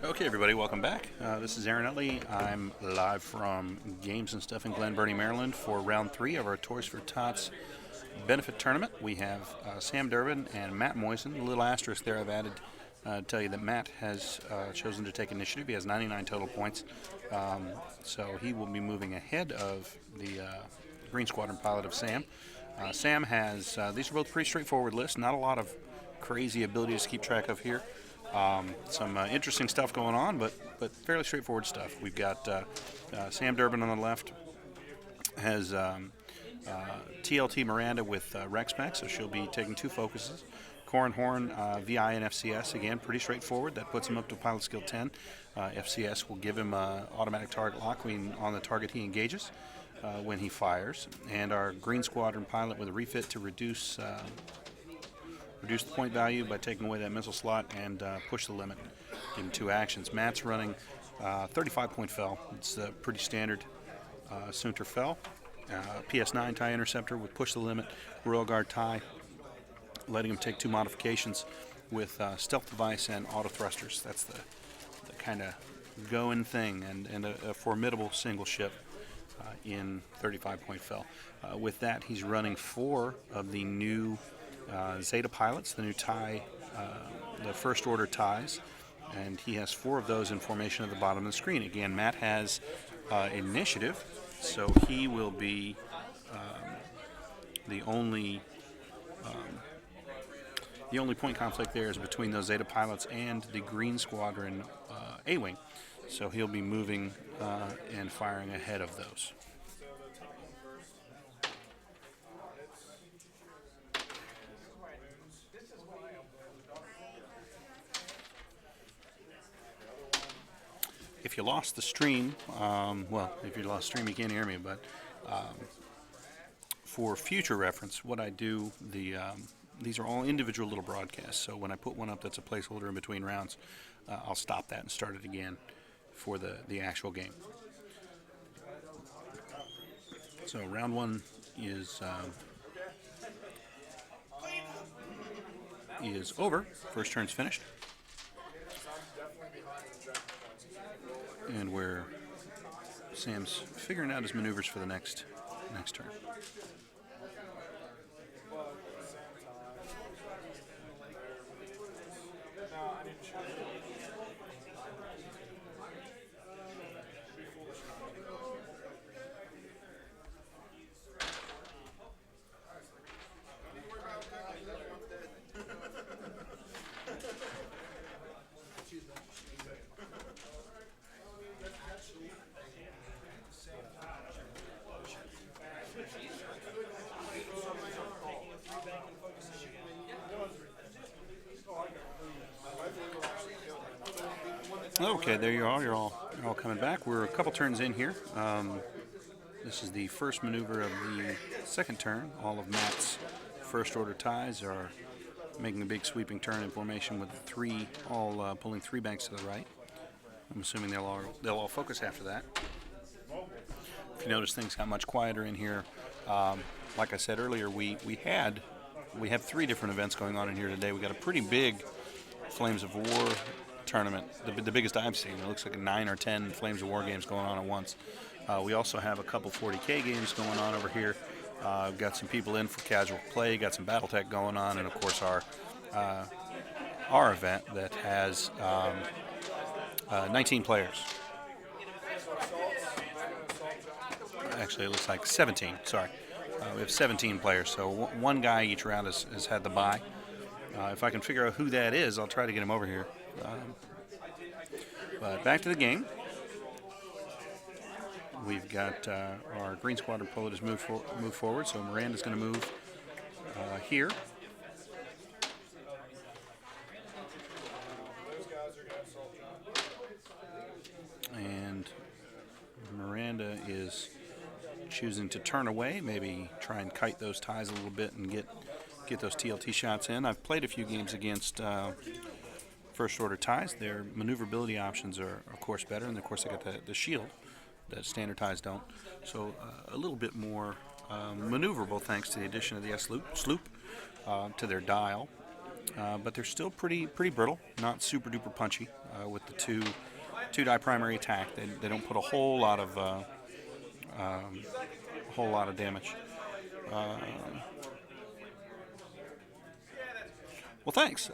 Okay, everybody, welcome back. This is Aaron Utley. I'm live from Games and Stuff in Glen Burnie, Maryland for round 3 of our Toys for Tots benefit tournament. We have Sam Durbin and Matt Moisan. A little asterisk there I've added to tell you that Matt has chosen to take initiative. He has 99 total points, so he will be moving ahead of the Green Squadron pilot of Sam. Sam has, these are both pretty straightforward lists, not a lot of crazy abilities to keep track of here. Some interesting stuff going on, but fairly straightforward stuff. We've got Sam Durbin on the left, has TLT Miranda with Rex Spec, so she'll be taking 2 focuses. Corin Horn, VI and FCS, again, pretty straightforward. That puts him up to pilot skill 10. FCS will give him automatic target lock on the target he engages when he fires. And our Green Squadron pilot with a refit to reduce the point value by taking away that missile slot and push the limit. Give him 2 actions. Matt's running 35-point fell. It's a pretty standard Sunter fell. PS9 tie interceptor with push the limit, Royal Guard tie, letting him take 2 modifications with stealth device and auto thrusters. That's the kind of going thing, and a formidable single ship in 35-point fell. With that, he's running 4 of the new Zeta pilots, the new tie, the first order ties, and he has 4 of those in formation at the bottom of the screen. Again, Matt has initiative, so he will be the only point conflict there is between those Zeta pilots and the Green Squadron A-Wing, so he'll be moving and firing ahead of those. If you lost the stream, if you lost the stream, you can't hear me, but for future reference, what I do, these are all individual little broadcasts, so when I put one up that's a placeholder in between rounds, I'll stop that and start it again for the actual game. So round 1 is over. First turn's finished. And where Sam's figuring out his maneuvers for the next turn. Okay, there you are. You're all coming back. We're a couple turns in here. This is the first maneuver of the second turn. All of Matt's first order ties are making a big sweeping turn in formation with 3, all pulling 3 banks to the right. I'm assuming they'll all focus after that. If you notice, things got much quieter in here. Like I said earlier, we have 3 different events going on in here today. We got a pretty big Flames of War tournament, the biggest I've seen. It looks like 9 or 10 Flames of War games going on at once. We also have a couple 40K games going on over here. We've got some people in for casual play, got some Battletech going on, and of course our event that has 19 players. Actually, it looks like 17. Sorry, we have 17 players. So one guy each round has had the bye. If I can figure out who that is, I'll try to get him over here. But back to the game. We've got our Green Squadron pilot has moved forward, so Miranda's going to move here. And Miranda is choosing to turn away, maybe try and kite those ties a little bit and get those TLT shots in. I've played a few games against first order ties. Their maneuverability options are of course better, and of course they got the shield that standard ties don't. So a little bit more maneuverable thanks to the addition of the S-sloop to their dial. but they're still pretty brittle, not super duper punchy with the two die primary attack. They don't put a whole lot of damage. Well, thanks.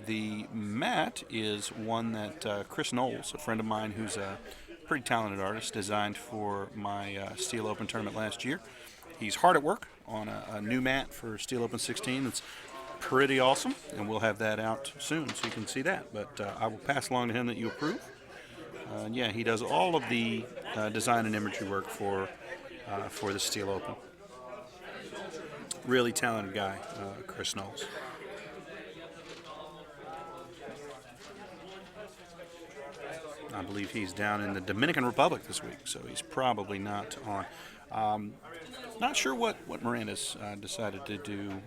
The mat is one that Chris Knowles, a friend of mine who's a pretty talented artist, designed for my Steel Open tournament last year. He's hard at work on a new mat for Steel Open 16 that's pretty awesome, and we'll have that out soon so you can see that. But I will pass along to him that you approve. Yeah, he does all of the design and imagery work for the Steel Open. Really talented guy, Chris Knowles. I believe he's down in the Dominican Republic this week, so he's probably not on. Not sure what Miranda's decided to do.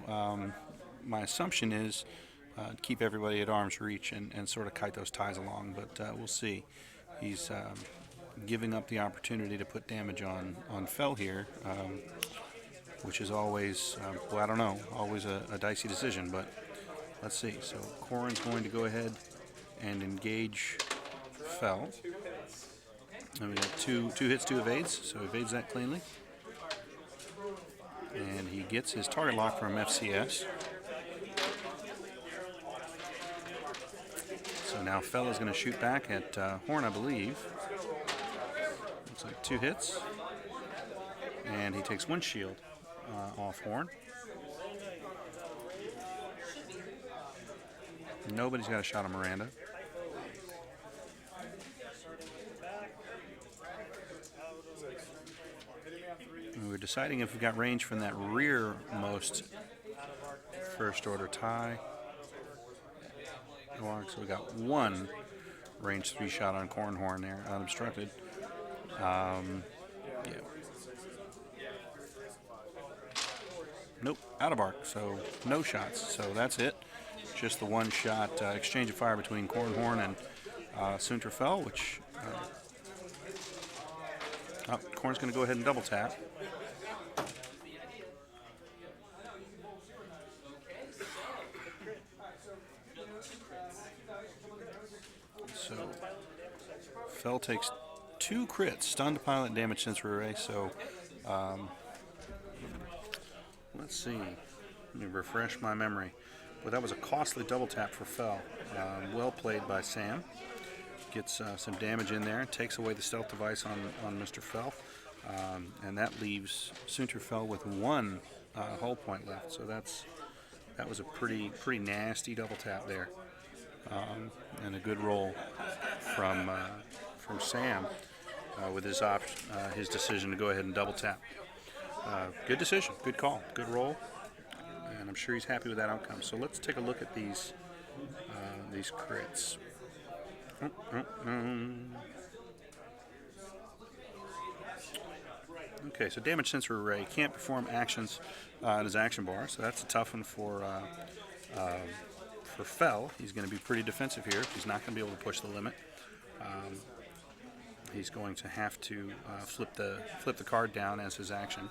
My assumption is keep everybody at arm's reach and sort of kite those ties along, but we'll see. He's giving up the opportunity to put damage on Fell here, which is always, well, I don't know, always a dicey decision, but let's see. So Corrin's going to go ahead and engage Fell. And we got two hits, two evades, so evades that cleanly. And he gets his target lock from FCS. So now Fell is going to shoot back at Horn, I believe. Looks like two hits. And he takes one shield off Horn. Nobody's got a shot on Miranda. And we're deciding if we got range from that rearmost first order tie. So we got one range 3 shot on Cornhorn there, unobstructed. Yeah. Nope, out of arc, so no shots. So that's it. Just the one shot exchange of fire between Cornhorn and Sunter Fell, which Corn's going to go ahead and double tap. So Fell takes 2 crits, stunned pilot, damage sensor array. So let's see. Let me refresh my memory. Well, that was a costly double tap for Fell. Well played by Sam. Gets some damage in there, takes away the stealth device on Mr. Fell, and that leaves Sunter Fell with 1 hull point left. So that was a pretty nasty double tap there, and a good roll from Sam with his decision to go ahead and double tap. Good decision, good call, good roll, and I'm sure he's happy with that outcome. So let's take a look at these crits. Okay, so damage sensor array can't perform actions in his action bar, so that's a tough one for Fell. He's going to be pretty defensive here. He's not going to be able to push the limit. He's going to have to flip the card down as his action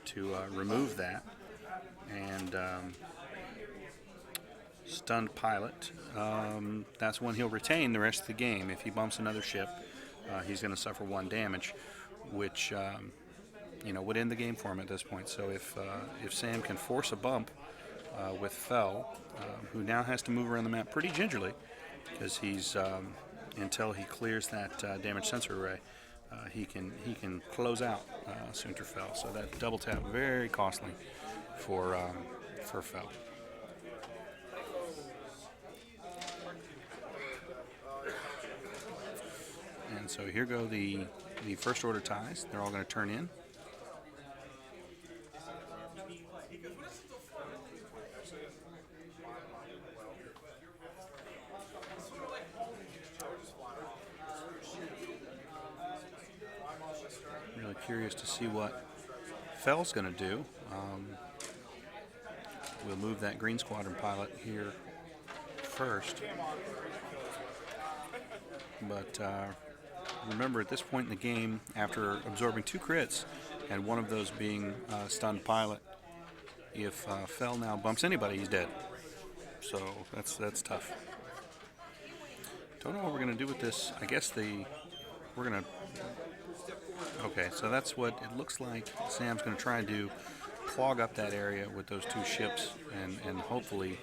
to remove that. And stunned pilot, that's one he'll retain the rest of the game. If he bumps another ship, he's going to suffer 1 damage, which would end the game for him at this point. So if Sam can force a bump with Fell, who now has to move around the map pretty gingerly, because he's until he clears that damage sensor array, he can close out Sunter Fell. So that double tap very costly for Fell. And so here go the first order ties. They're all going to turn in. Really curious to see what Fell's going to do. We'll move that green squadron pilot here first. But remember, at this point in the game, after absorbing 2 crits, and one of those being stunned pilot, if Fell now bumps anybody, he's dead. So that's tough. Don't know what we're going to do with this. I guess we're going to... Okay, so that's what it looks like. Sam's going to try and do, clog up that area with those two ships, and hopefully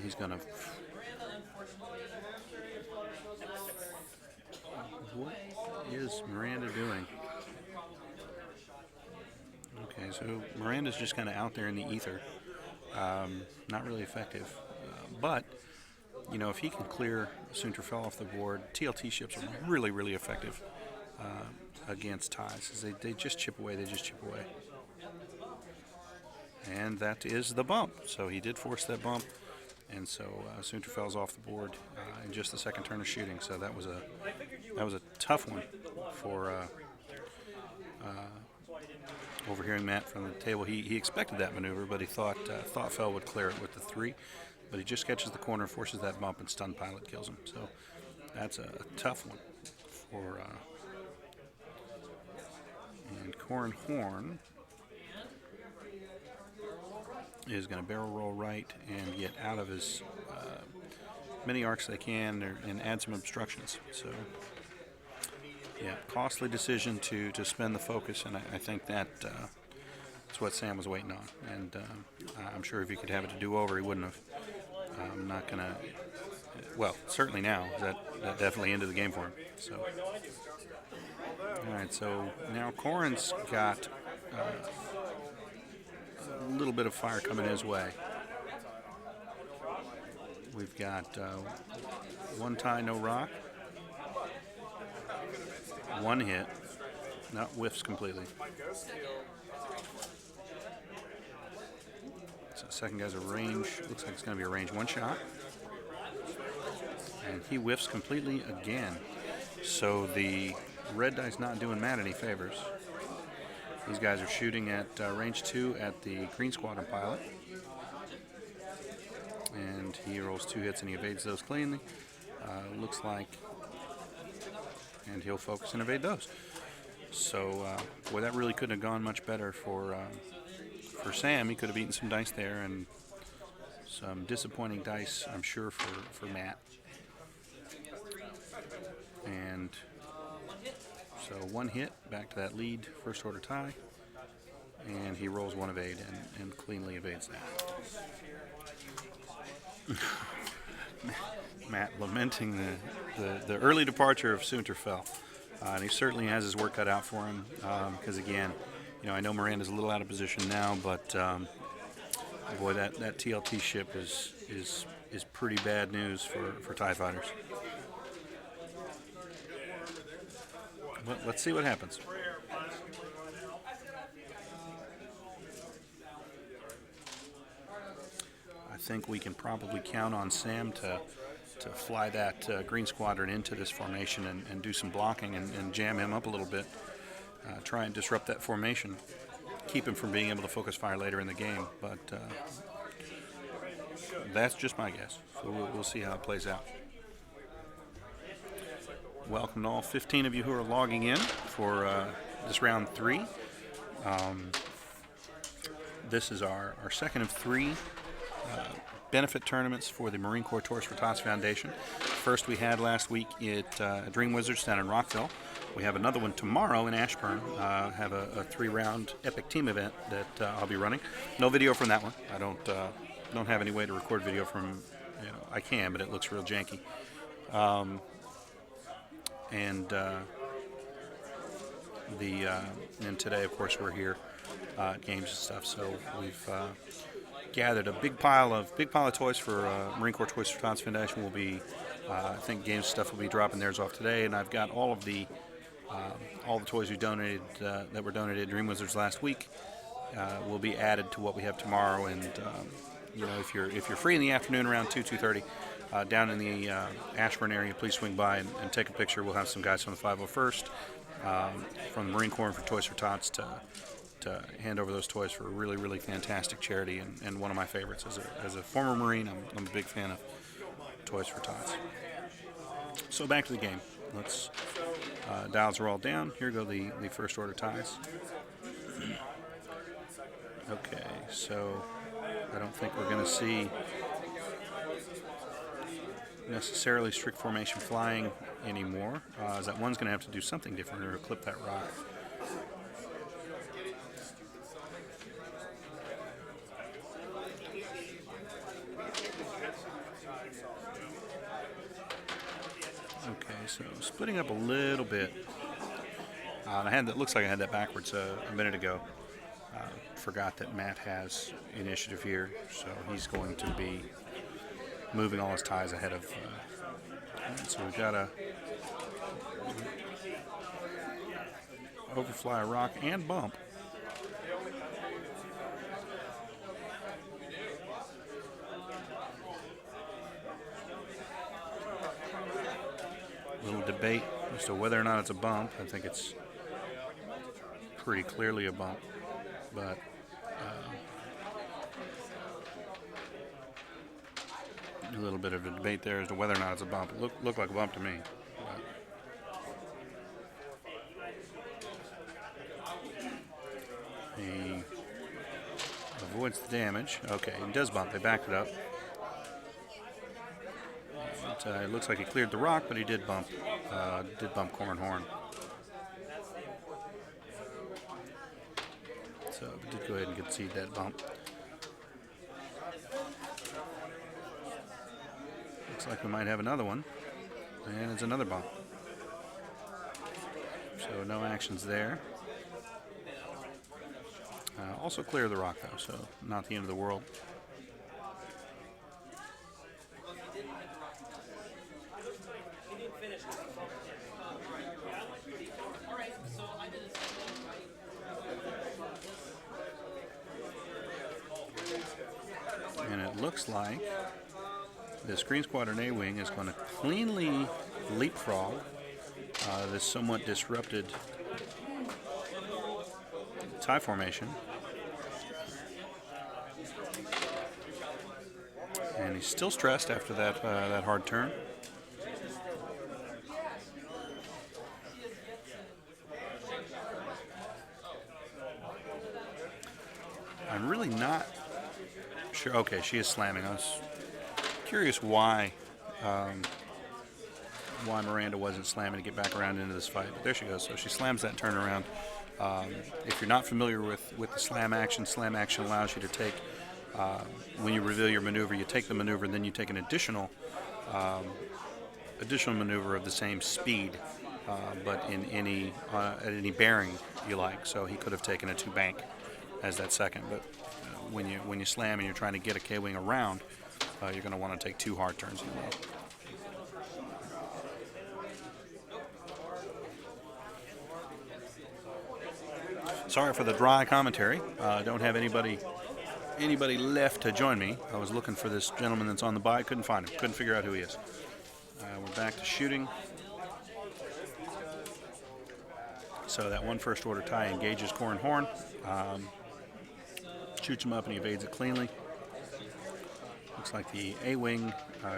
he's going to... What is Miranda doing? Okay, so Miranda's just kind of out there in the ether. Not really effective. But, you know, if he can clear Sunterfell off the board, TLT ships are really, really effective against ties. They just chip away, And that is the bump. So he did force that bump. And so Sunterfell's off the board in just the second turn of shooting. So that was a tough one for overhearing Matt from the table. He expected that maneuver, but he thought Fell would clear it with the 3. But he just catches the corner, forces that bump, and stun pilot kills him. So that's a tough one for. And Corn Horn is going to barrel roll right and get out of as many arcs they can and add some obstructions. So, yeah, costly decision to spend the focus, and I think that's what Sam was waiting on. And I'm sure if he could have it to do over, he wouldn't have. I'm not going to... Well, certainly now. That definitely ended the game for him. So, all right, so now Corrin's got a little bit of fire coming his way. We've got one tie, no rock. One hit. No, whiffs completely. So second guy's a range. Looks like it's going to be a range one shot. And he whiffs completely again. So the red die's not doing Matt any favors. These guys are shooting at range 2 at the green squadron pilot. And he rolls 2 hits and he evades those cleanly. Looks like... And he'll focus and evade those. So, boy, that really couldn't have gone much better for Sam. He could have eaten some dice there, and some disappointing dice, I'm sure, for Matt. And so one hit, back to that lead, first order tie. And he rolls 1 evade and cleanly evades that. Matt lamenting the early departure of Sunterfell. And he certainly has his work cut out for him because, again, you know, I know Miranda's a little out of position now, but boy, that TLT ship is pretty bad news for TIE fighters. But let's see what happens. I think we can probably count on Sam to fly that green squadron into this formation and do some blocking and jam him up a little bit. Try and disrupt that formation. Keep him from being able to focus fire later in the game. But that's just my guess. So we'll see how it plays out. Welcome to all 15 of you who are logging in for this round 3. This is our second of 3 benefit tournaments for the Marine Corps Tours for Tots Foundation. First we had last week at Dream Wizards down in Rockville. We have another one tomorrow in Ashburn. Have a 3-round epic team event that I'll be running. No video from that one. I don't have any way to record video from. You know, I can, but it looks real janky. And today, of course, we're here at games and stuff. So we've gathered a big pile of toys for Marine Corps Toys for Tots Foundation. Will be, I think, games stuff will be dropping theirs off today, and I've got all the toys we donated that were donated at Dream Wizards last week will be added to what we have tomorrow. And you know, if you're free in the afternoon around 2:30. Down in the Ashburn area, please swing by and take a picture. We'll have some guys from the 501st, from the Marine Corps and for Toys for Tots to hand over those toys for a really, really fantastic charity and one of my favorites. As a former Marine, I'm a big fan of Toys for Tots. So back to the game. Let's dials are all down. Here go the first order ties. Okay, so I don't think we're going to see necessarily strict formation flying anymore, as that one's going to have to do something different or clip that rock. Okay, so splitting up a little bit. I had that. Looks like I had that backwards a minute ago. Forgot that Matt has initiative here, so he's going to be moving all his ties ahead of. So we've got a overfly, rock, and bump. Little debate as to whether or not it's a bump. I think it's pretty clearly a bump, but a little bit of a debate there as to whether or not it's a bump. It looked like a bump to me. He avoids the damage. Okay, he does bump. They backed it up. It looks like he cleared the rock, but he did bump Corn Horn. So we did go ahead and concede that bump. Looks like we might have another one, and it's another bump. So no actions there. Also clear the rock though, so not the end of the world. And it looks like this Green Squadron A-Wing is going to cleanly leapfrog this somewhat disrupted tie formation. And he's still stressed after that hard turn. I'm really not sure. Okay, she is slamming. I was curious why Miranda wasn't slamming to get back around into this fight. But there she goes. So she slams that turnaround. If you're not familiar with the slam action allows you to take, when you reveal your maneuver, you take the maneuver, and then you take an additional maneuver of the same speed, but in at any bearing you like. So he could have taken a 2-bank as that second, but when you slam and you're trying to get a K-wing around, you're going to want to take 2 hard turns in a row. Sorry for the dry commentary. Don't have anybody left to join me. I was looking for this gentleman that's on the buy. Couldn't find him. Couldn't figure out who he is. We're back to shooting. So that one first order tie engages Corn Horn. Shoots him up and he evades it cleanly. Looks like the A-Wing,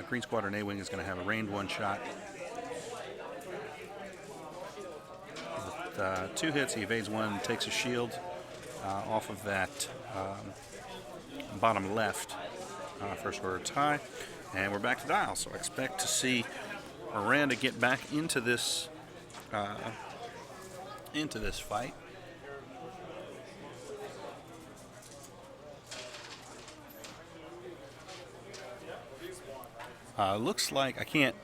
Green Squadron A-Wing is going to have a rained 1 shot. With 2 hits, he evades 1, takes a shield off of that bottom left first order tie. And we're back to dial, so I expect to see Miranda get back into this fight. Looks like I can't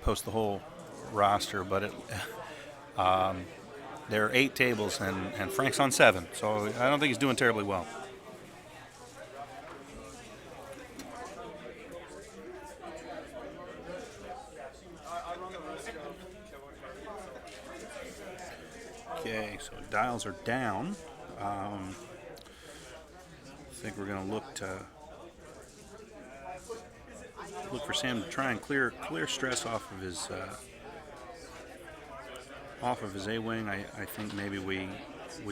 post the whole roster, but there are 8 tables and Frank's on 7, so I don't think he's doing terribly well. Okay, so dials are down. I think we're going to look for Sam to try and clear stress off of his A-Wing. I think maybe we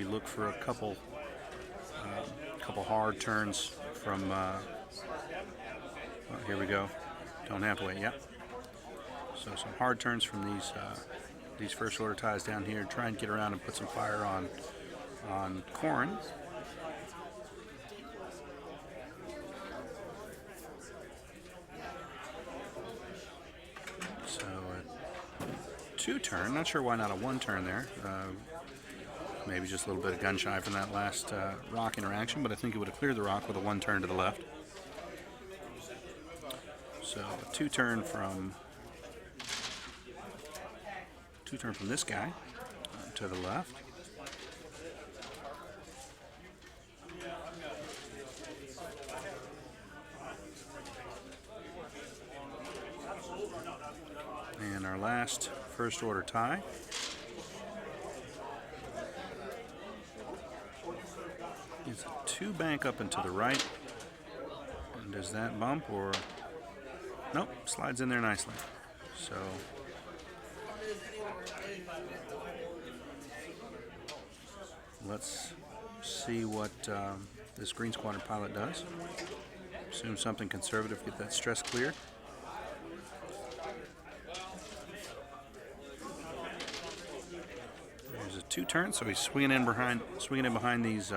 look for a couple hard turns from. Here we go. Don't have to wait. Yep. So some hard turns from these first order ties down here. Try and get around and put some fire on Corn. 2-turn. Not sure why not a 1-turn there. Maybe just a little bit of gun shy from that last rock interaction, but I think it would have cleared the rock with a 1-turn to the left. So a 2-turn from this guy to the left. And our last first order tie. It's a 2 bank up and to the right. And does that bump or... Nope, slides in there nicely. So let's see what this green squadron pilot does. Assume something conservative, get that stress cleared. There's a 2-turn, so he's swinging in behind these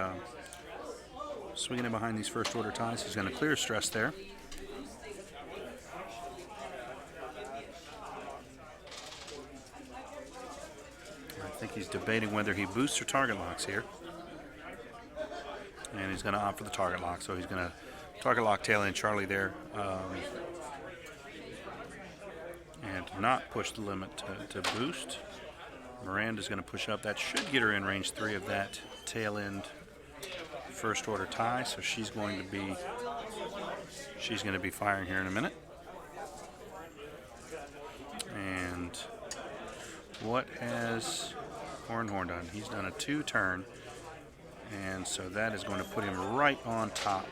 first order ties. He's going to clear stress there. I think he's debating whether he boosts or target locks here. And he's going to opt for the target lock, so he's going to target lock tail end Charlie there. And not push the limit to boost. Miranda's going to push up. That should get her in range 3 of that tail end first order tie, so she's going to be firing here in a minute. And what has Horn done? He's done a 2-turn, and so that is going to put him right on top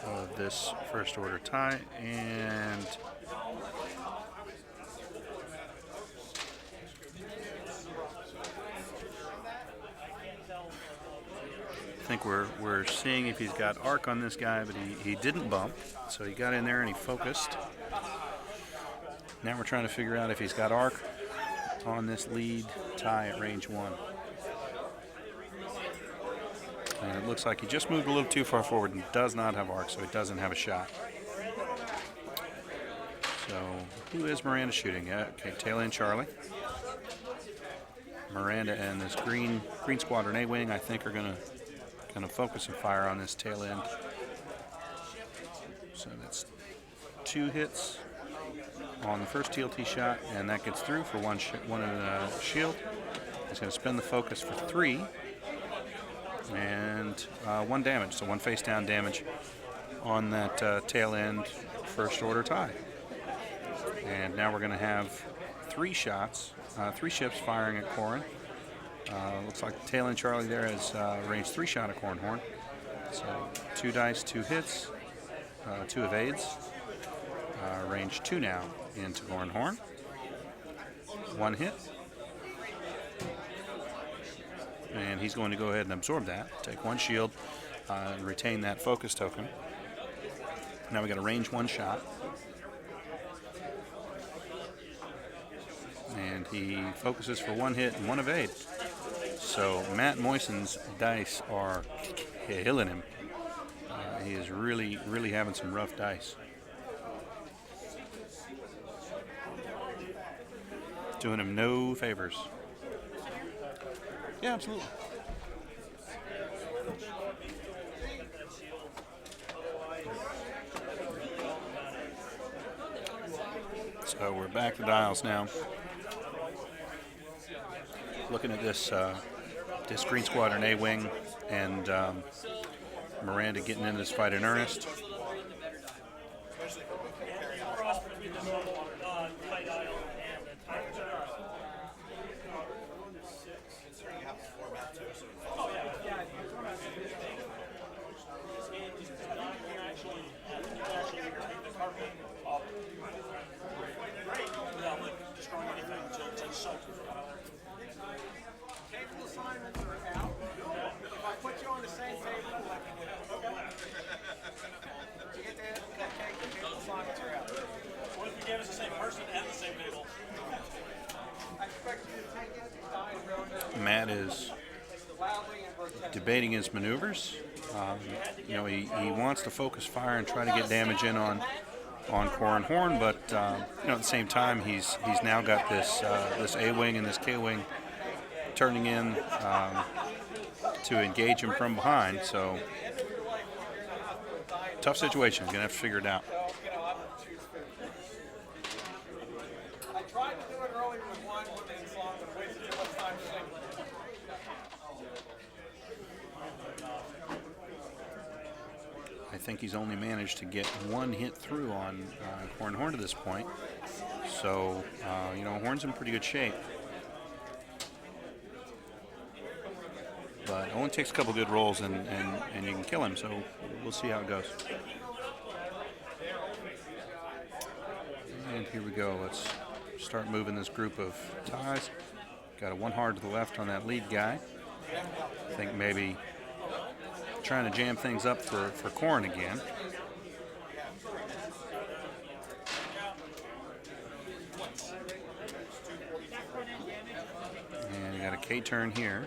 of this first order tie. And I think we're seeing if he's got arc on this guy, but he didn't bump, so he got in there and he focused. Now we're trying to figure out if he's got arc on this lead tie at range 1. And it looks like he just moved a little too far forward and does not have arc, so he doesn't have a shot. So who is Miranda shooting at? Okay, tail end Charlie. Miranda and this green squadron A wing, I think, are gonna focus and fire on this tail end. So that's 2 hits on the first TLT shot, and that gets through for one shield. He's going to spin the focus for 3 and 1 damage, so 1 face down damage on that tail end first order tie. And now we're going to have 3 shots, 3 ships firing at Corin. Looks like the tail end Charlie there has range 3 shot at Cornhorn. So 2 dice, 2 hits, 2 evades. Range 2 now into Cornhorn. 1 hit. And he's going to go ahead and absorb that. Take 1 shield and retain that focus token. Now we got a range 1 shot. And he focuses for 1 hit and 1 evade. So Matt Moisan's dice are killing him. He is really having some rough dice. Doing him no favors. Yeah, absolutely. So we're back to dials now. Looking at this this green squadron A wing and Miranda getting into this fight in earnest. Matt is debating his maneuvers. He wants to focus fire and try to get damage in on on Core and Horn, but you know, at the same time, he's now got this this A-wing and this K-wing turning in to engage him from behind. So tough situation. He's gonna have to figure it out. I think he's only managed to get one hit through on Core and Horn to this point. So, you know, Horn's in pretty good shape. But only takes a couple good rolls and you can kill him, so we'll see how it goes. And here we go. Let's start moving this group of ties. Got a one hard to the left on that lead guy. I think maybe trying to jam things up for Corn again. And you got a K-turn here.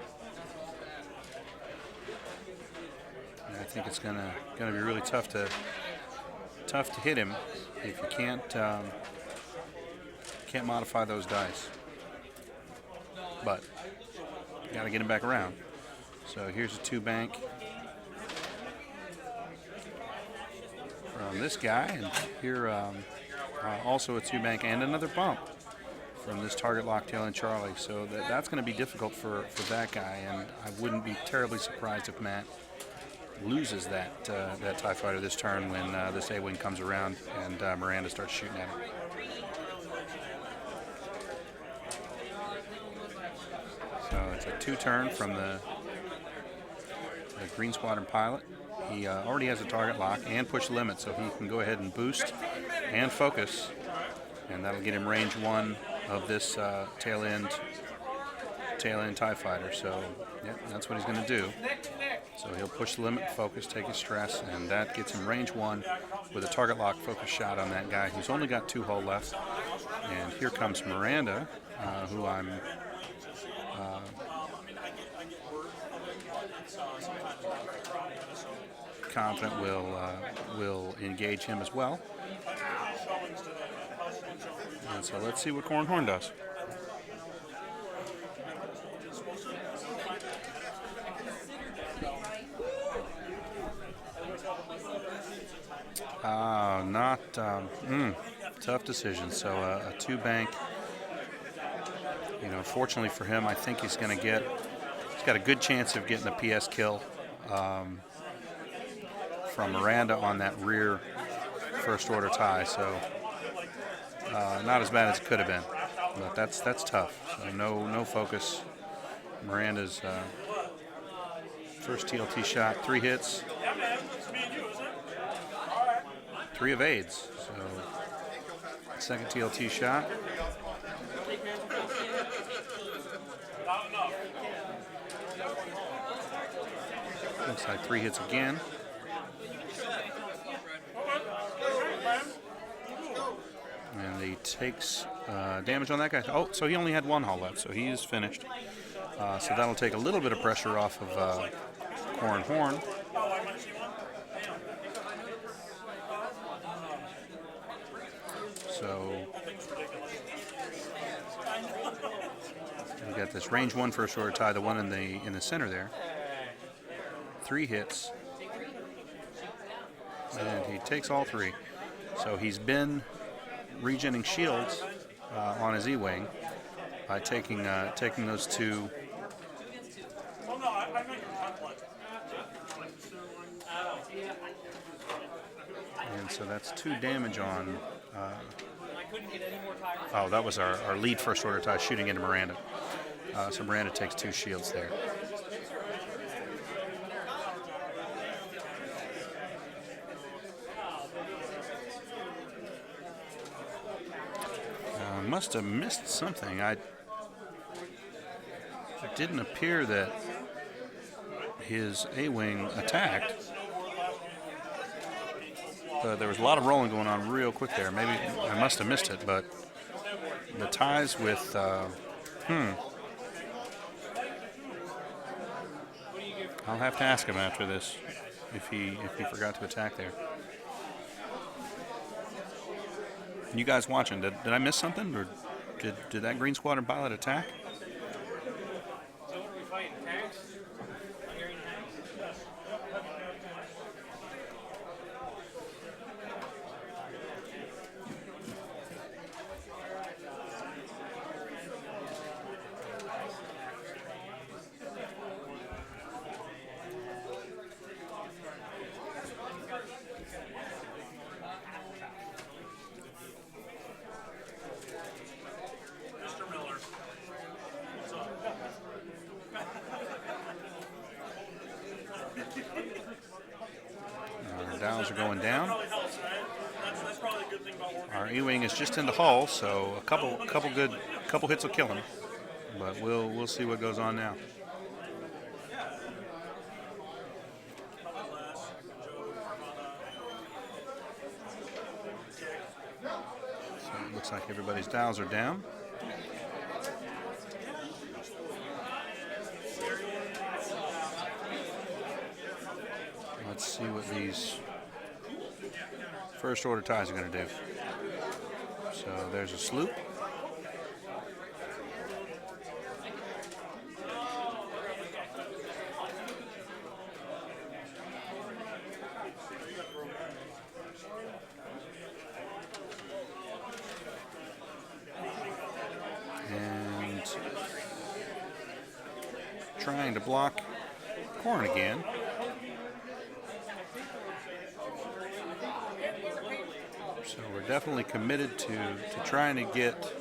And I think it's gonna be really tough to hit him if you can't modify those dice. But you got to get him back around. So here's a 2-bank from this guy, and here also a 2-bank and another bump from this target lock tail and Charlie. So that's going to be difficult for that guy, and I wouldn't be terribly surprised if Matt loses that TIE fighter this turn when this A-wing comes around and Miranda starts shooting at him. So it's a 2-turn from the Green Squadron pilot. He already has a target lock and push limit, so he can go ahead and boost and focus, and that'll get him range 1 of this tail end TIE fighter. So yeah, that's what he's going to do. So he'll push the limit, focus, take his stress, and that gets him range 1 with a target lock focus shot on that guy who's only got 2 hull left. And here comes Miranda, who I'm confident will engage him as well. And so let's see what Core and Horn does. Tough decision. So a 2-bank. You know, fortunately for him, I think he's got a good chance of getting a PS kill from Miranda on that rear first order tie. So not as bad as it could have been, but that's tough. So no focus. Miranda's first TLT shot, 3 hits, 3 evades. So second TLT shot. Looks like 3 hits again. And he takes damage on that guy. Oh, so he only had 1 hull left, so he is finished. So that'll take a little bit of pressure off of Core and Horn. So we got this range 1 first order tie, the one in the center there. 3 hits, and he takes all 3. So he's been regenning shields on his E-wing by taking those 2. And so that's 2 damage on. Oh, that was our lead first order tie shooting into Miranda. So Miranda takes 2 shields there. Must have missed something. It didn't appear that his A-wing attacked. But there was a lot of rolling going on real quick there. Maybe I must have missed it, but the ties with I'll have to ask him after this if he forgot to attack there. You guys watching, did I miss something, or did that Green Squadron pilot attack? Our dials are going down. Our E-wing is just into hull, so a couple hits will kill him. But we'll see what goes on now. So it looks like everybody's dials are down. Let's see what these first order ties are going to do. So there's a sloop. And trying to block Corn again. So we're definitely committed to trying to get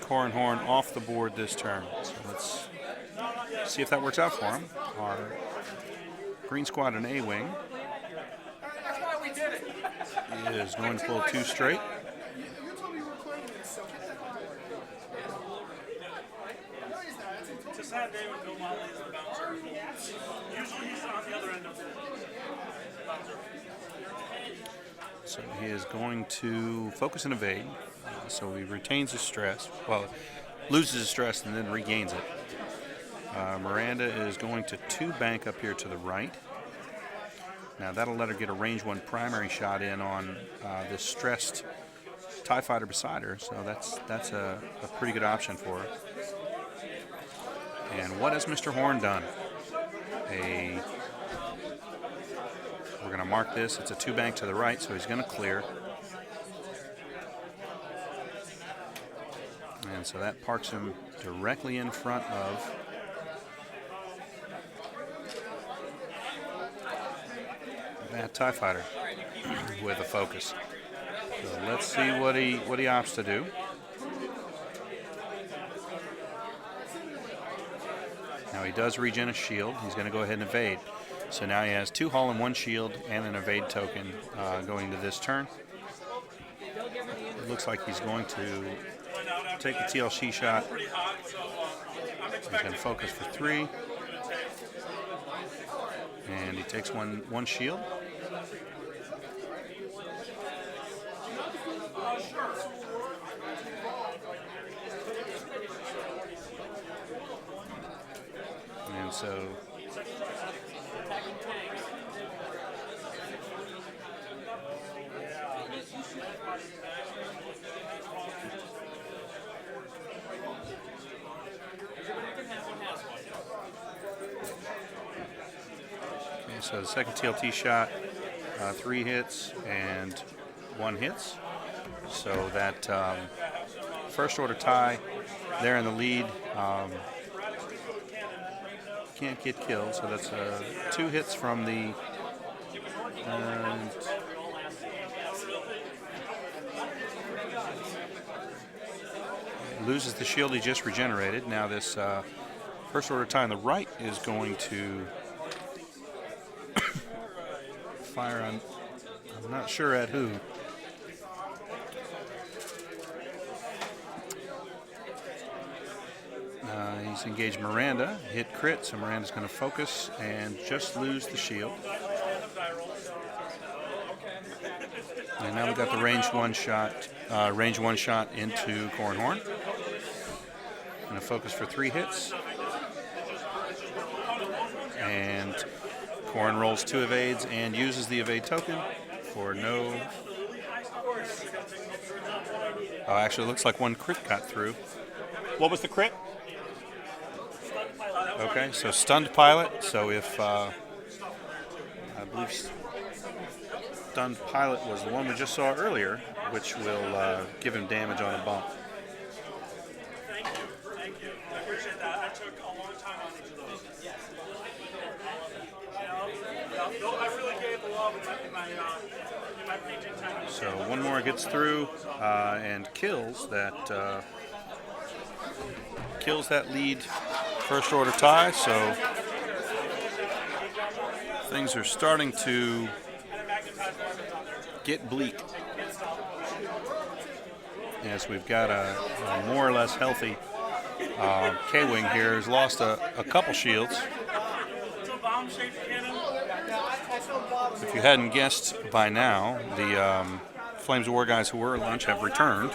Corn Horn off the board this turn. So let's see if that works out for him. Our Green Squadron A-wing is going to pull 2 straight. It's a sad day when Bill Motley is the bouncer. Usually he's on the other end of the bouncer. So he is going to focus and evade. So he retains his stress. Well, loses his stress and then regains it. Miranda is going to 2 bank up here to the right. Now that'll let her get a range 1 primary shot in on this stressed TIE fighter beside her. So that's a pretty good option for her. And what has Mr. Horn done? We're going to mark this. It's a 2 bank to the right, so he's going to clear. And so that parks him directly in front of that TIE fighter with a focus. So let's see what he opts to do. Now he does regen a shield. He's going to go ahead and evade. So now he has 2 hull and 1 shield and an evade token going to this turn. It looks like he's going to take the TLC shot. He's going to focus for 3. And he takes one shield. And so so the second TLT shot, 3 hits and 1 hits. So that first order tie, they're in the lead. Can't get killed, so that's 2 hits from the. Loses the shield he just regenerated. Now this first order tie on the right is going to fire on, I'm not sure at who. He's engaged Miranda, hit crit, so Miranda's going to focus and just lose the shield. And now we've got the range 1 shot into Corn Horn. Going to focus for 3 hits. And Corn rolls 2 evades and uses the evade token for no Oh, actually, it looks like one crit got through. What was the crit? Okay, so stunned pilot. So if I believe stunned pilot was the one we just saw earlier, which will give him damage on a bump. Thank you. Thank you. I appreciate that. I took a long time on each of those. I really gave the love in my painting time. So one more gets through and kills that lead first order tie. So things are starting to get bleak. Yes, we've got a more or less healthy K-Wing here. Has lost a couple shields. If you hadn't guessed by now, the Flames of War guys who were at lunch have returned.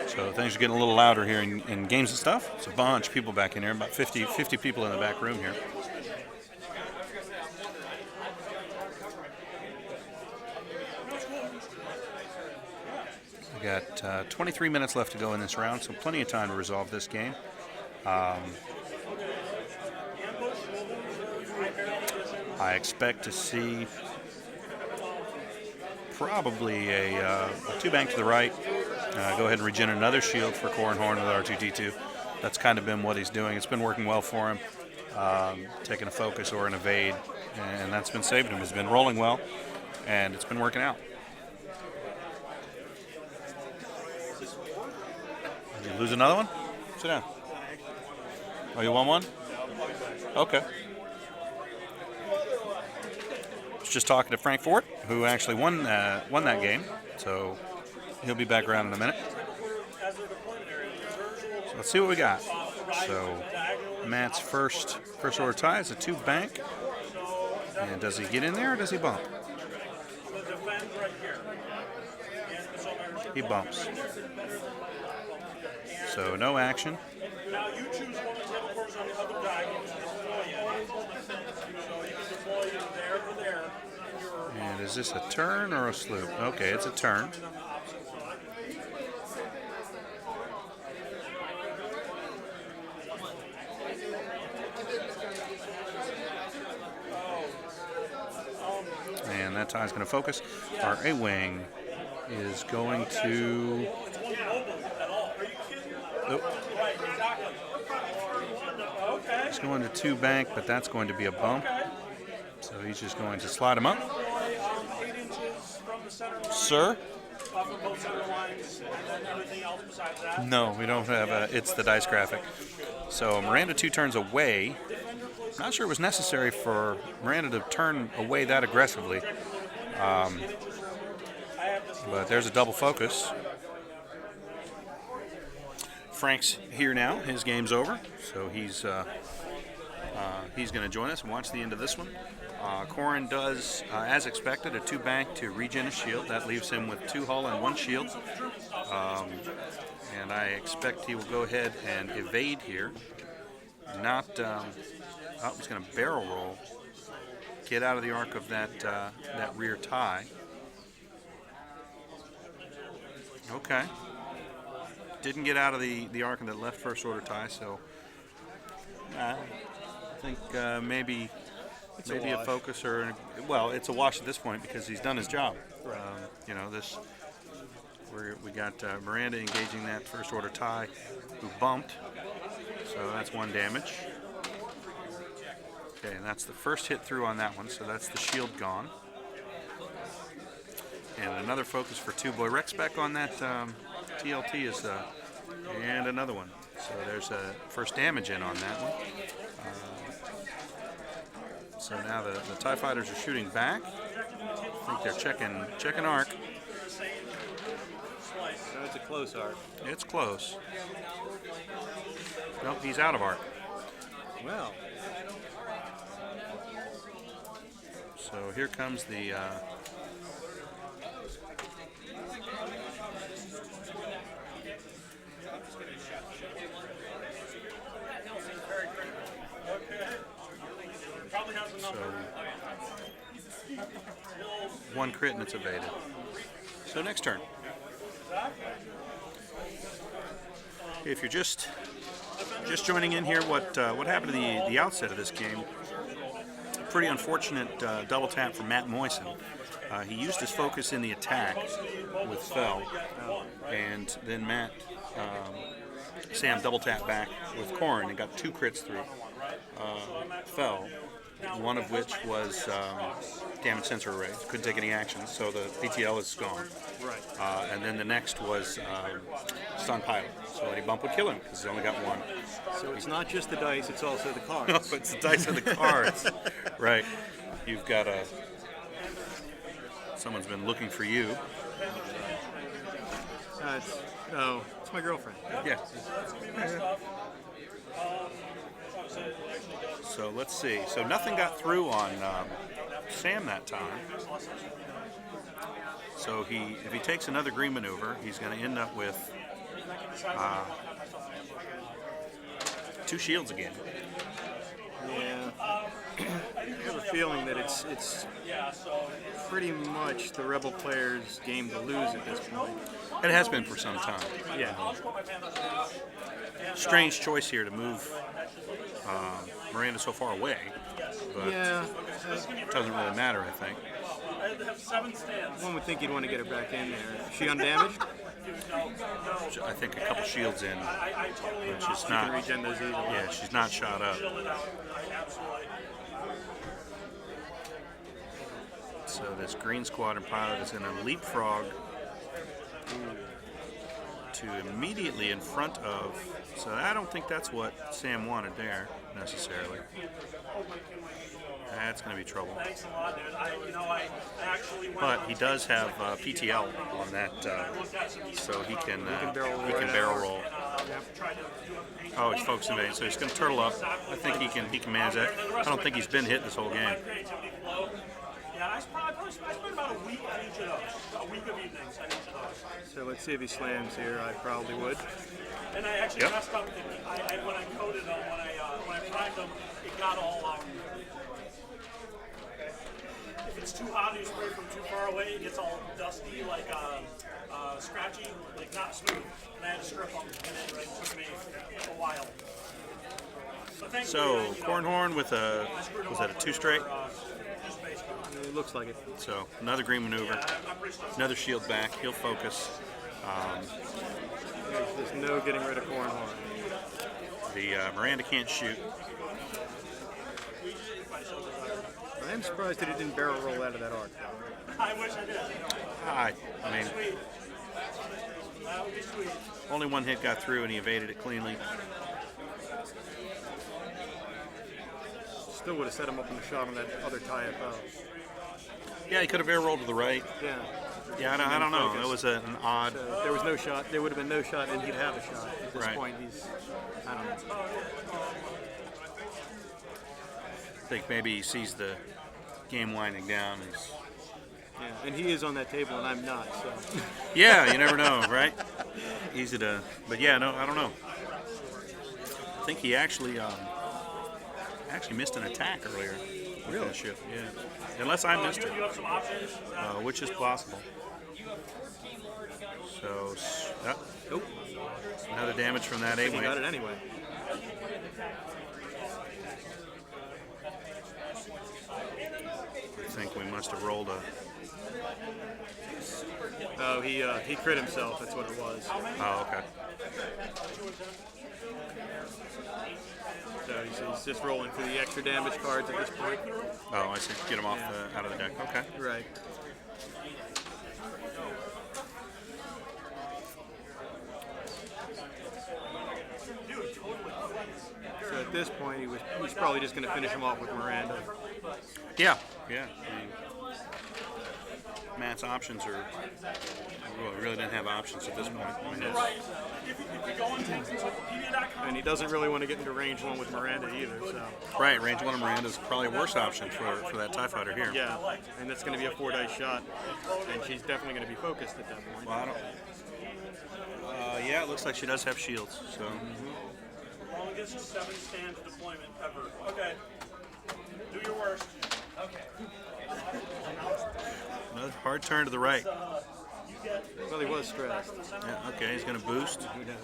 So things are getting a little louder here in games and stuff. It's a bunch of people back in here, about 50 people in the back room here. We got 23 minutes left to go in this round, so plenty of time to resolve this game. I expect to see probably a two-bank to the right. Go ahead and regen another shield for Core and Horn with R2-D2. That's kind of been what he's doing. It's been working well for him, taking a focus or an evade, and that's been saving him. He's been rolling well, and it's been working out. You lose another one? Sit down. Oh, you want one? Okay. Was just talking to Frank Fort, who actually won that game, so he'll be back around in a minute. So let's see what we got. So Matt's first order tie is a 2-bank. And does he get in there or does he bump? He bumps. So no action. Now you choose one of the table cores on the other diagonal to deploy it. So you can deploy it there or there. And is this a turn or a sloop? Okay, it's a turn. And that tie's going to focus. Our A-Wing is going to... Oh. He's going to 2-bank, but that's going to be a bump. So he's just going to slide him up. Sir? No, we don't have it's the dice graphic. So Miranda 2 turns away. Not sure it was necessary for Miranda to turn away that aggressively. But there's a double focus. Frank's here now. His game's over, so he's going to join us and watch the end of this one. Corin does, as expected, a 2-bank to regen a shield. That leaves him with 2 hull and 1 shield. And I expect he will go ahead and evade here. Not, he's going to barrel roll. Get out of the arc of that rear tie. Okay. Didn't get out of the arc of that left first order tie, so I think maybe a focus or it's a wash at this point because he's done his job. We got Miranda engaging that first order tie, who bumped, so that's 1 damage. Okay, and that's the first hit through on that one, so that's the shield gone. And another focus for 2-boy Rex spec on that TLT is and another one. So there's a first damage in on that one. So now the TIE fighters are shooting back. I think they're checking arc. So it's a close arc. It's close. Nope, he's out of arc. Well. So here comes the 1 crit and it's evaded. So next turn. If you're just joining in here, what happened to the outset of this game? Pretty unfortunate double tap from Matt Moisan. He used his focus in the attack with Fell, and then Sam double tapped back with Corn and got 2 crits through Fell, one of which was damage sensor array. Couldn't take any action, so the PTL is gone. Right. And then the next was stun pilot, so any bump would kill him because he's only got 1. So it's not just the dice; it's also the cards. No, it's the dice of the cards. Right. You've got a. Someone's been looking for you. It's my girlfriend. Yeah. So let's see. So nothing got through on Sam that time. So if he takes another green maneuver, he's going to end up with 2 shields again. Yeah. I have a feeling that it's pretty much the Rebel players' game to lose at this point. It has been for some time. Yeah. Strange choice here to move Miranda so far away, but Yeah. it doesn't really matter, I think. I have 7 stands. One would think you'd want to get her back in there. Is she undamaged? I think a couple shields in, but she's She can not. regen those easily. Yeah, she's not shot up. So this green squadron pilot is going to leapfrog to immediately in front of. So I don't think that's what Sam wanted there necessarily. That's going to be trouble. Thanks a lot, dude. I actually went But he does have PTL on that, so he can barrel roll. Oh, he's focusing evade, so he's going to turtle up. I think he can manage that. I don't think he's been hit this whole game. Yeah, I spent about a week on each of those. A week of evenings on each of those. So let's see if he slams here. I probably would. And I actually messed up. When I coded them, when I primed them, it got all. If it's too hot and you spray from too far away, it gets all dusty, like scratchy, like not smooth. And I had to strip them, and it took me a while. So Cornhorn with was that a 2 straight? It looks like it. So another green maneuver, another shield back. He'll focus. There's no getting rid of Cornhorn. The Miranda can't shoot. I am surprised that it didn't barrel roll out of that arc. I wish I did. I mean, Sweet. That would be sweet. only 1 hit got through and he evaded it cleanly. Still would have set him up in the shot on that other tie-up out. Yeah, he could have air rolled to the right. Yeah. Yeah, I don't know. It was an odd. So there was no shot. There would have been no shot, and he'd have a shot. At this Right. point, I don't know. I think maybe he sees the game winding down. Yeah, and he is on that table, and I'm not. So. Yeah, you never know, right? Easy to, but yeah, no, I don't know. I think he actually missed an attack earlier. Really? The ship, yeah. Unless I missed it, You have some options. which is possible. So, Nope. another damage from that He got A-wing. it anyway. I think we must have rolled a. Oh, he crit himself. That's what it was. Oh, okay. So he's just rolling for the extra damage cards at this point. Oh, I see. Get him off out of the deck. Okay. Right. So at this point, he's probably just going to finish him off with Miranda. Yeah. Yeah. I mean, Matt's options are. Well, we really didn't have options at this point. I mean, Right. If you go on TextEncyclopedia.com, And he doesn't really want to get into range one with Miranda either. So right, range 1 of Miranda's probably a worse option for that TIE fighter here. yeah, and that's going to be a 4-dice shot, and she's definitely going to be focused at that point. Well, I don't. Yeah, it looks like she does have shields. So. longest 7 stand deployment ever. Okay. Do your worst. Another hard turn to the right. Well, he was stressed. Yeah, okay, he's going to boost. Who knows?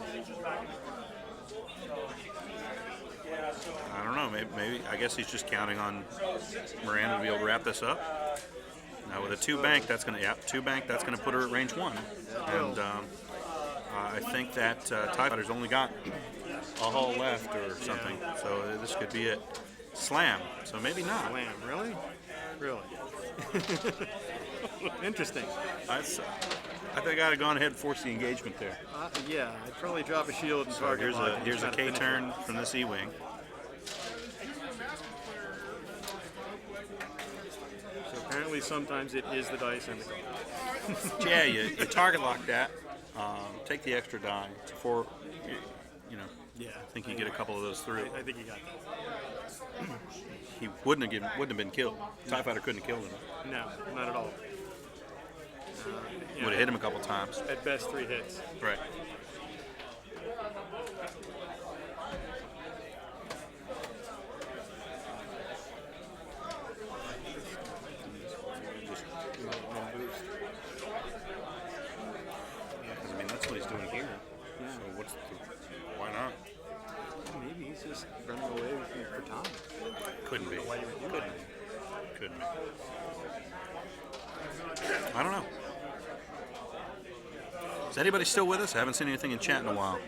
I don't know. Maybe. I guess he's just counting on Miranda to be able to wrap this up. Now with a two bank, that's going to put her at range 1. And I think that TIE Fighter's only got a hull left or something. So this could be it. Slam. So maybe not. Slam, really? Really? Interesting. I think I'd have gone ahead and forced the engagement there. Yeah, I'd probably drop a shield and So target lock and here's try a to K finish turn from this E-wing. So apparently sometimes it is the dice and the card. Yeah, you target lock that. Take the extra die. It's four. Yeah. I think you get a couple of those through. I think you got that. He wouldn't have been killed. TIE Fighter couldn't have killed him. No, not at all. Would have hit him a couple times. At best, 3 hits. Right. Because I mean that's what he's doing here. Yeah. So why not? Maybe he's just running away for time. Couldn't be. Why you would do Couldn't that. be. Couldn't be. I don't know. Is anybody still with us? I haven't seen anything in chat in a while.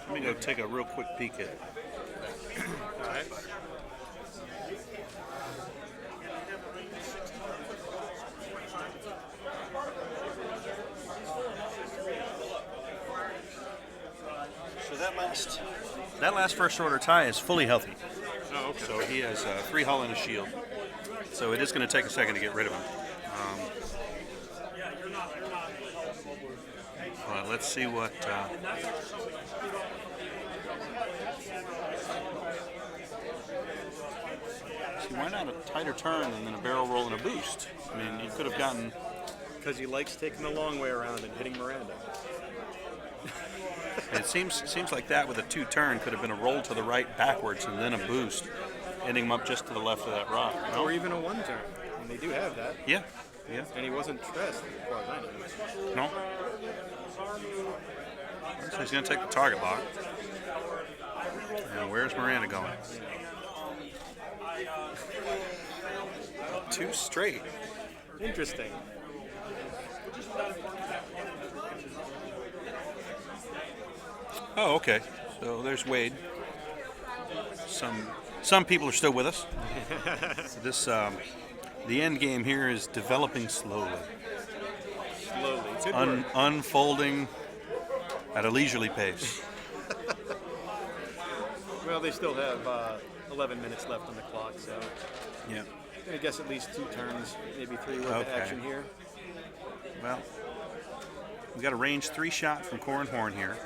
Let me go take a real quick peek at it. All right. So that last first order tie is fully healthy. Oh, okay. So he has 3 hull and a shield. So it is going to take a second to get rid of him. Well, let's see what. See, why not a tighter turn and then a barrel roll and a boost? I mean, you could have gotten. Because he likes taking the long way around and hitting Miranda. It seems like that with a 2 turn could have been a roll to the right backwards and then a boost, ending him up just to the left of that rock. No? Or even a 1 turn. And they do have that. Yeah. Yeah. And he wasn't stressed, as far as I know. No. So he's going to take the target lock. Now, where's Miranda going? 2 straight. Interesting. Oh, okay. So there's Wade. Some people are still with us. So this the end game here is developing slowly, Slowly. Good work. unfolding at a leisurely pace. Well, they still have 11 minutes left on the clock, so Yeah. I'm going to guess at least 2 turns, maybe 3 worth of Okay. action here. Well, we got a range 3 shot from Core and Horn here.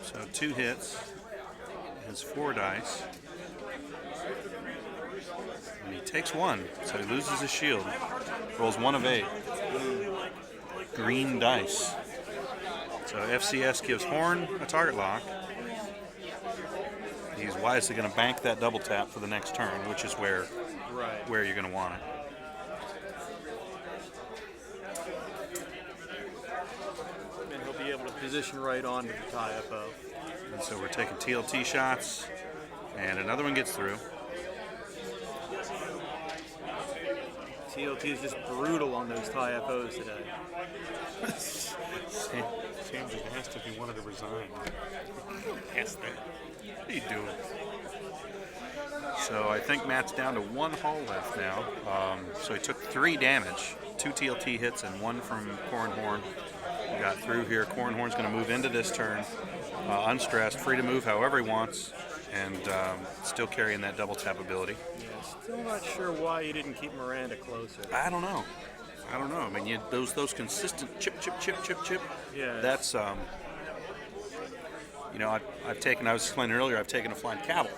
So 2 hits. Has 4 dice. And he takes 1, so he loses his shield. Rolls 1 of 8. Green dice. So FCS gives Horn a target lock. He's wisely going to bank that double tap for the next turn, which is where you're going to want it. And he'll be able to position right onto the tie FO. And so we're taking TLT shots, and another one gets through. TLT is just brutal on those tie FOs today. Sam just asked if he wanted to resign. Yes, that. What are you doing? So I think Matt's down to 1 hull left now. So he took 3 damage, 2 TLT hits and 1 from Core and Horn. He got through here. Core and Horn's going to move into this turn, unstressed, free to move however he wants, and still carrying that double tap ability. Yeah, still not sure why you didn't keep Miranda closer. I don't know. I mean, those consistent chip. Yeah. That's I've taken. I was explaining earlier. I've taken a flying cattle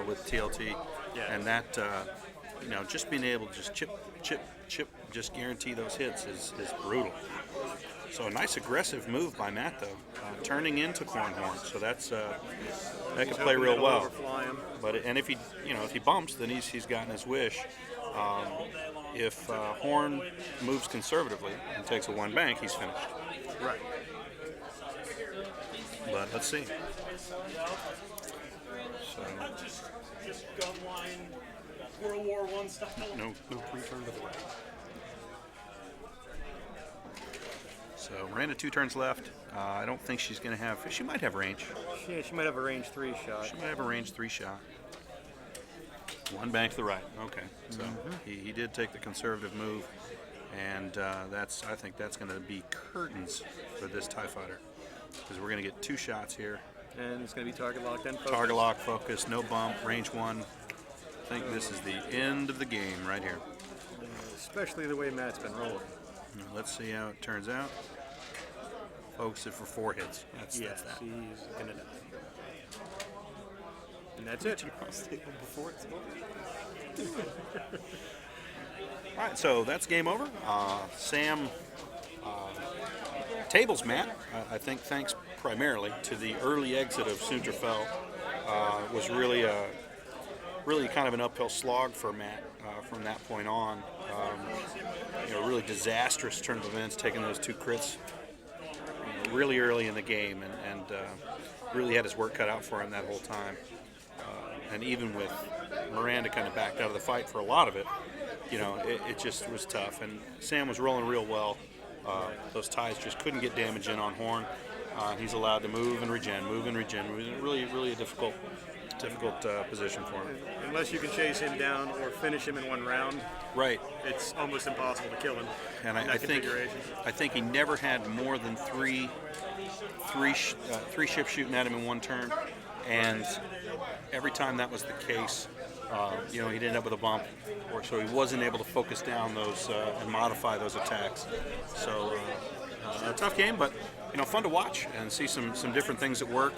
with TLT, Yeah. and that just being able to just chip, just guarantee those hits is brutal. So a nice aggressive move by Matt, though, turning into Cornhorn. So that's that could play real That'll well. overfly him. But and if he bumps, then he's gotten his wish. If Horn moves conservatively and takes a one bank, he's finished. Right. But let's see. So Just gun line, World War I style. no return to the right. So Miranda 2 turns left. I don't think she's going to have. She might have range. Yeah, she might have a range 3 shot. She might have a range 3 shot. One bank to the right. Okay. So he did take the conservative move, and I think that's going to be curtains for this TIE fighter, because we're going to get 2 shots here. And it's going to be target locked and focus. Target lock, focus, no bump, range 1. I think this is the end of the game right here. Especially the way Matt's been rolling. Now, let's see how it turns out. Focus it for 4 hits. That's that. He's going to die. And that's it. All right, so that's game over. Sam tables Matt, I think thanks primarily to the early exit of Sunterfell. Was really kind of an uphill slog for Matt from that point on. Really disastrous turn of events, taking those 2 crits really early in the game, and really had his work cut out for him that whole time. And even with Miranda kind of backed out of the fight for a lot of it, it just was tough. And Sam was rolling real well. Those ties just couldn't get damage in on Horn. He's allowed to move and regen. Really a difficult position for him. Unless you can chase him down or finish him in 1 round, Right. it's almost impossible to kill him. And in that configuration. I think he never had more than three ships shooting at him in 1 turn, and every time that was the case, he'd end up with a bump, or so he wasn't able to focus down those and modify those attacks. So a tough game, but fun to watch and see some different things at work.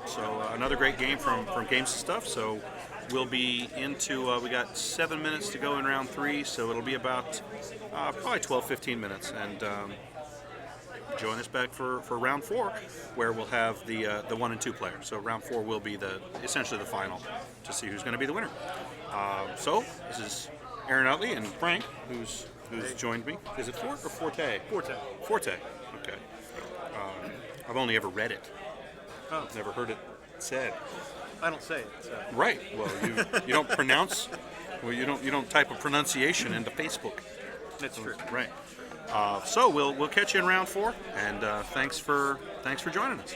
So another great game from Games and Stuff. So we'll be into, we got 7 minutes to go in round 3, so it'll be about probably 12-15 minutes. And join us back for round 4, where we'll have the 1 and 2 players. So round 4 will be essentially the final to see who's going to be the winner. So this is Aaron Utley and Frank, who's joined me. Is it Fort or Forte? Forte. Forte. Okay. I've only ever read it. Oh. I've never heard it said. I don't say it. So. Right. Well, you don't pronounce. Well, you don't type a pronunciation into Facebook. That's true. Right. So we'll catch you in round 4, and thanks for joining us.